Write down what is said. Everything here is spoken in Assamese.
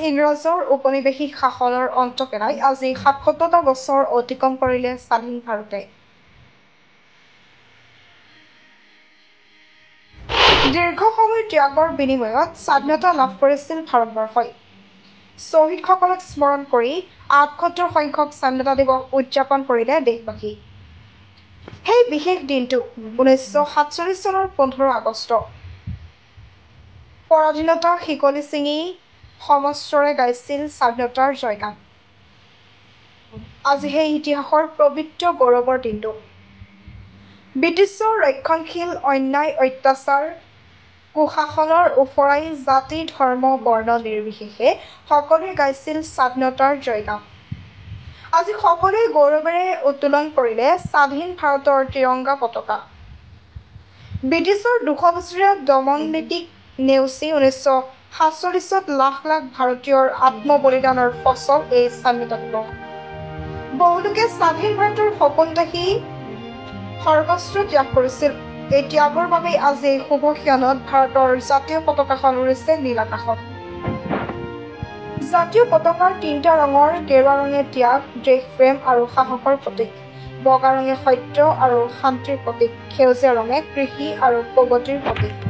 ইংৰাজৰ ঔপনিৱেশিক শাসনৰ অন্ত পেলাই আজি ৭৭টা বছৰ অতিক্ৰম কৰিলে স্বাধীন ভাৰতে। দীৰ্ঘ সময় ত্যাগৰ বিনিময়ত স্বাধীনতা লাভ কৰিছিল ভাৰতবৰ্ষই। শ্বহীদসকলক স্মৰণ কৰি ৭৮ সংখ্যক স্বাধীনতা দিৱস উদযাপন কৰিলে দেশবাসী। সেই বিশেষ দিনটো ১৯৪৭ চনৰ ১৫ আগষ্ট। পৰাধীনতাৰ শিকলি ছিঙি সমস্তৰে গাইছিল স্বাধীনতাৰ জয়গান। আজি সেই ইতিহাসৰ পবিত্ৰ গৌৰৱৰ দিনটো। ব্ৰিটিছৰ ৰক্ষণশীল অন্যায় অত্যাচাৰ কুশাসনৰ ওফৰাই জাতি ধৰ্ম বৰ্ণ নিৰ্বিশেষে সকলোৱে গাইছিল স্বাধীনতাৰ জয়গান। আজি সকলোৱে গৌৰৱেৰে উত্তোলন কৰিলে স্বাধীন ভাৰতৰ ত্ৰিৰংগা পতাকা। ব্ৰিটিছৰ ২০০ বছৰীয়া দমন নীতিক নেওচি ১৯৪৭ত লাখ লাখ ভাৰতীয়ৰ আত্মবলিদানৰ ফচল এই স্বাধীনতা দিৱস। বহুলোকে স্বাধীন ভাৰতৰ সপোন দেখি সৰ্বস্ব ত্যাগ কৰিছিল। এই ত্যাগৰ বাবেই আজি এই শুভ ক্ষণত ভাৰতৰ জাতীয় পতাকাখন উৰিছে নীল আকাশত। জাতীয় পতাকাৰ ৩টা ৰঙৰ গেৰুৱা ৰঙে ত্যাগ, দেশপ্ৰেম আৰু সাহসৰ প্ৰতীক, বগা ৰঙে সত্য আৰু শান্তিৰ প্ৰতীক, সেউজীয়া ৰঙে কৃষি আৰু প্ৰগতিৰ প্ৰতীক।